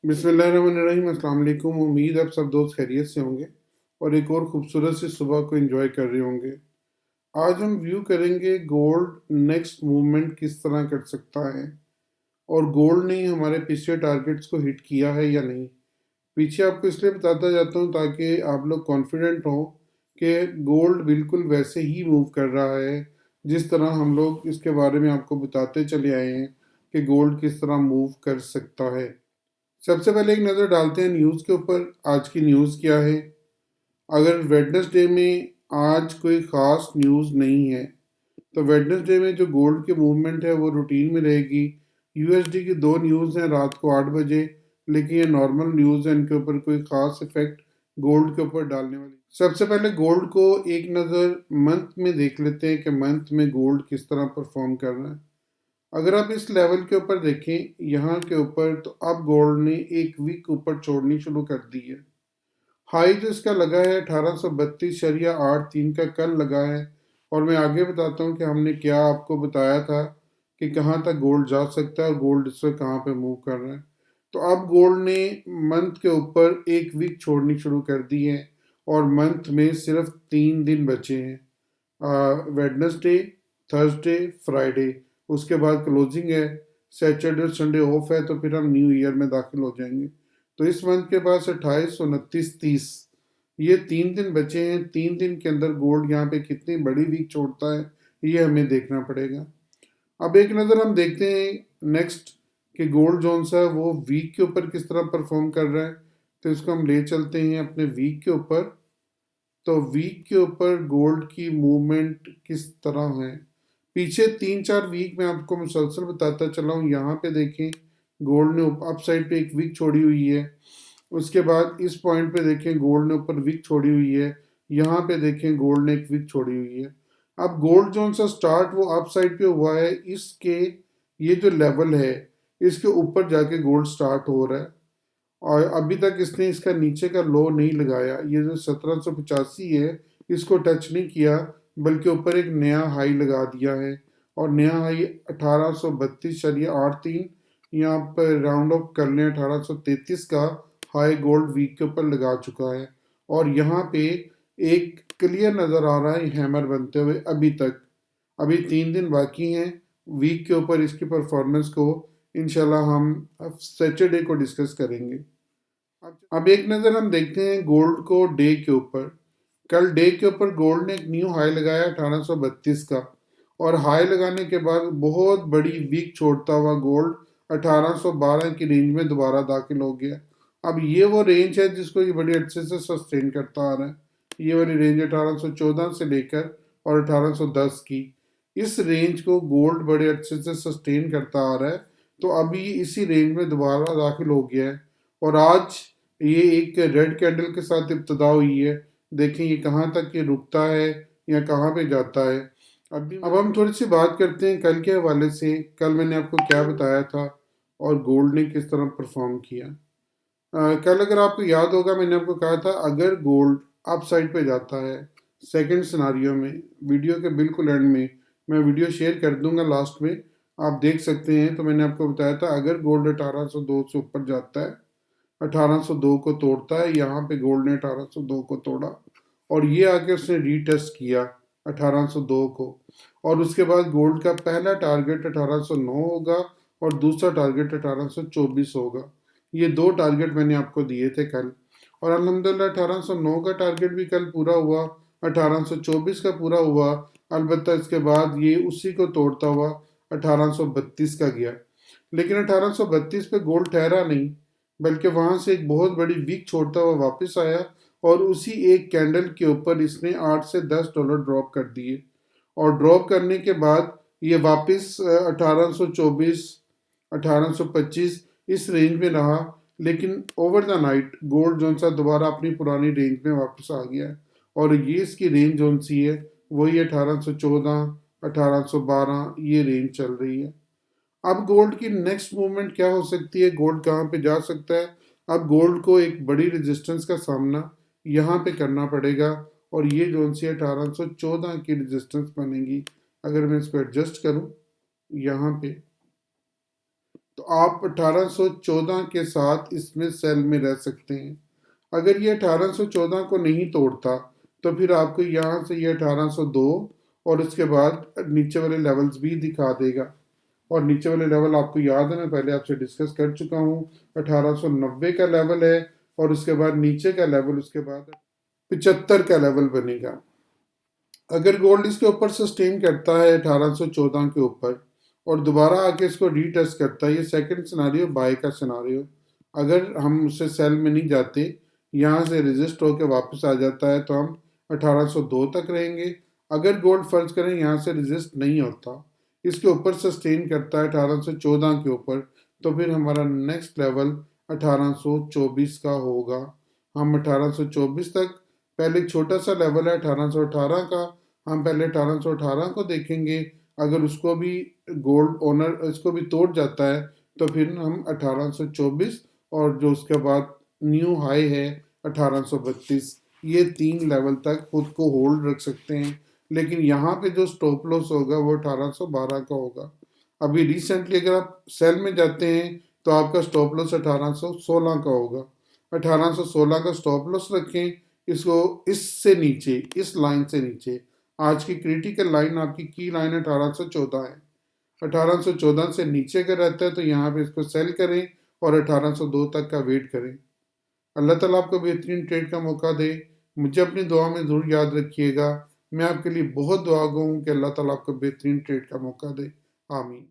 बिस्मिल्लाहिर्रहमानिर्रहीम। अस्सलाम वालेकुम। उम्मीद आप सब दोस्त खैरियत से होंगे और एक और ख़ूबसूरत सी सुबह को एंजॉय कर रहे होंगे। आज हम व्यू करेंगे गोल्ड नेक्स्ट मूवमेंट किस तरह कर सकता है और गोल्ड ने हमारे पिछले टारगेट्स को हिट किया है या नहीं। पीछे आपको इसलिए बताता जाता हूँ ताकि आप लोग कॉन्फिडेंट हों कि गोल्ड बिल्कुल वैसे ही मूव कर रहा है जिस तरह हम लोग इसके बारे में आपको बताते चले आए हैं कि गोल्ड किस तरह मूव कर सकता है। सबसे पहले एक नज़र डालते हैं न्यूज़ के ऊपर। आज की न्यूज़ क्या है? अगर वेडनेसडे में आज कोई ख़ास न्यूज़ नहीं है तो वेडनेसडे में जो गोल्ड की मूवमेंट है वो रूटीन में रहेगी। यूएसडी की दो न्यूज़ हैं रात को 8 बजे, लेकिन ये नॉर्मल न्यूज़ है, इनके ऊपर कोई ख़ास इफेक्ट गोल्ड के ऊपर डालने वाली। सबसे पहले गोल्ड को एक नज़र मंथ में देख लेते हैं कि मंथ में गोल्ड किस तरह परफॉर्म कर रहा है। अगर आप इस लेवल के ऊपर देखें यहाँ के ऊपर, तो अब गोल्ड ने एक वीक ऊपर छोड़नी शुरू कर दी है। हाई जो इसका लगा है 1832.83 का कल लगा है। और मैं आगे बताता हूँ कि हमने क्या आपको बताया था कि कहाँ तक गोल्ड जा सकता है और गोल्ड इस वक्त कहाँ पे मूव कर रहा है। तो अब गोल्ड ने मंथ के ऊपर एक वीक छोड़नी शुरू कर दी है और मंथ में सिर्फ 3 दिन बचे हैं, वेडनेसडे, थर्सडे, फ्राइडे। उसके बाद क्लोजिंग है, सैटरडे और संडे ऑफ है, तो फिर हम न्यू ईयर में दाखिल हो जाएंगे। तो इस मंथ के पास 28, 29, 30 ये 3 दिन बचे हैं। 3 दिन के अंदर गोल्ड यहाँ पे कितनी बड़ी वीक छोड़ता है ये हमें देखना पड़ेगा। अब एक नज़र हम देखते हैं नेक्स्ट कि गोल्ड जोन सा है वो वीक के ऊपर किस तरह परफॉर्म कर रहा है। तो इसको हम ले चलते हैं अपने वीक के ऊपर। तो वीक के ऊपर गोल्ड की मूवमेंट किस तरह है, पीछे 3-4 वीक में आपको मुसलसल बताता चला हूँ। यहाँ पे देखें गोल्ड ने अप साइड पे एक वीक छोड़ी हुई है। उसके बाद इस पॉइंट पे देखें गोल्ड ने ऊपर वीक छोड़ी हुई है। यहाँ पे देखें गोल्ड ने एक वीक छोड़ी हुई है। अब गोल्ड जोन सा स्टार्ट वो अप साइड पे हुआ है, इसके ये जो लेवल है इसके ऊपर जाके गोल्ड स्टार्ट हो रहा है और अभी तक इसने इसका नीचे का लो नहीं लगाया। ये जो 1785 है इसको टच नहीं किया, बल्कि ऊपर एक नया हाई लगा दिया है और नया हाई 1832.83 यहाँ पर राउंड ऑफ कर लें 1833 का हाई गोल्ड वीक के ऊपर लगा चुका है। और यहाँ पे एक क्लियर नज़र आ रहा है हैमर बनते हुए। अभी 3 दिन बाकी हैं वीक के ऊपर। इसकी परफॉर्मेंस को इंशाल्लाह हम सैटरडे को डिस्कस करेंगे। अब एक नज़र हम देखते हैं गोल्ड को डे के ऊपर। कल डे के ऊपर गोल्ड ने एक न्यू हाई लगाया 1832 का और हाई लगाने के बाद बहुत बड़ी वीक छोड़ता हुआ गोल्ड 1812 की रेंज में दोबारा दाखिल हो गया। अब ये वो रेंज है जिसको ये बड़ी अच्छे से सस्टेन करता आ रहा है। ये वाली रेंज 1814 से लेकर और 1810 की, इस रेंज को गोल्ड बड़े अच्छे से सस्टेन करता आ रहा है। तो अभी इसी रेंज में दोबारा दाखिल हो गया है और आज ये एक रेड कैंडल के साथ इब्तदा हुई है। देखें ये कहाँ तक ये रुकता है या कहाँ पे जाता है। अब हम थोड़ी सी बात करते हैं कल के हवाले से। कल मैंने आपको क्या बताया था और गोल्ड ने किस तरह परफॉर्म किया। कल अगर आपको याद होगा मैंने आपको कहा था अगर गोल्ड अप साइड पे जाता है, सेकंड सिनारियो में, वीडियो के बिल्कुल एंड में मैं वीडियो शेयर कर दूंगा लास्ट में, आप देख सकते हैं। तो मैंने आपको बताया था अगर गोल्ड 1802 से ऊपर जाता है, 1802 को तोड़ता है, यहाँ पे गोल्ड ने 1802 को तोड़ा और ये आके उसने रीटेस्ट किया 1802 को। और उसके बाद गोल्ड का पहला टारगेट 1809 होगा और दूसरा टारगेट 1824 होगा। ये दो टारगेट मैंने आपको दिए थे कल और अल्हम्दुलिल्लाह 1809 का टारगेट भी कल पूरा हुआ, 1824 का पूरा हुआ। अलबत्ता इसके बाद ये उसी को तोड़ता हुआ 1832 का गया, लेकिन 1832 पे गोल्ड ठहरा नहीं, बल्कि वहां से एक बहुत बड़ी वीक छोड़ता हुआ वापस आया और उसी एक कैंडल के ऊपर इसने 8 से $10 ड्रॉप कर दिए और ड्रॉप करने के बाद ये वापस 1824, 1825 इस रेंज में रहा। लेकिन over the night gold zone सा दोबारा अपनी पुरानी रेंज में वापस आ गया है और ये इसकी रेंज जोन सी है वही 1814, 1812 ये रेंज चल रही है। अब गोल्ड की नेक्स्ट मूवमेंट क्या हो सकती है, गोल्ड कहाँ पे जा सकता है। अब गोल्ड को एक बड़ी रेजिस्टेंस का सामना यहाँ पे करना पड़ेगा और ये जोन सी 1814 की रेजिस्टेंस बनेगी। अगर मैं इसको एडजस्ट करूँ यहाँ पे, तो आप 1814 के साथ इसमें सेल में रह सकते हैं। अगर ये 1814 को नहीं तोड़ता तो फिर आपको यहाँ से ये 1802 और उसके बाद नीचे वाले लेवल्स भी दिखा देगा। और नीचे वाले लेवल आपको याद है, मैं पहले आपसे डिस्कस कर चुका हूँ। 1890 का लेवल है और उसके बाद नीचे का लेवल उसके बाद 75 का लेवल बनेगा। अगर गोल्ड इसके ऊपर सस्टेन करता है 1814 के ऊपर और दोबारा आके इसको रीटेस्ट करता है, ये सेकंड सिनारियो बाय का सिनारियो। अगर हम उससे सेल में नहीं जाते, यहाँ से रेजिस्ट होकर वापस आ जाता है तो हम 1802 तक रहेंगे। अगर गोल्ड फर्ज करें यहाँ से रेजिस्ट नहीं होता, इसके ऊपर सस्टेन करता है 1814 के ऊपर, तो फिर हमारा नेक्स्ट लेवल 1824 का होगा। हम 1824 तक, पहले एक छोटा सा लेवल है 1818 का, हम पहले 1818 को देखेंगे। अगर उसको भी गोल्ड ओनर इसको भी तोड़ जाता है तो फिर हम 1824 और जो उसके बाद न्यू हाई है 1832, ये 3 लेवल तक खुद को होल्ड रख सकते हैं। लेकिन यहाँ पे जो स्टॉप लॉस होगा वो 1812 का होगा। अभी रिसेंटली अगर आप सेल में जाते हैं तो आपका स्टॉप लॉस 1816 का होगा। 1816 का स्टॉप लॉस रखें, इसको इससे नीचे, इस लाइन से नीचे, आज की क्रिटिकल लाइन आपकी की लाइन 1814 है। 1814 से नीचे का रहता है तो यहाँ पे इसको सेल करें और 1802 तक का वेट करें। अल्लाह ताला आपको बेहतरीन ट्रेड का मौका दे। मुझे अपनी दुआ में ज़रूर याद रखिएगा। मैं आपके लिए बहुत दुआ गो हूँ कि अल्लाह ताला आपको बेहतरीन ट्रेड का मौका दे। आमीन।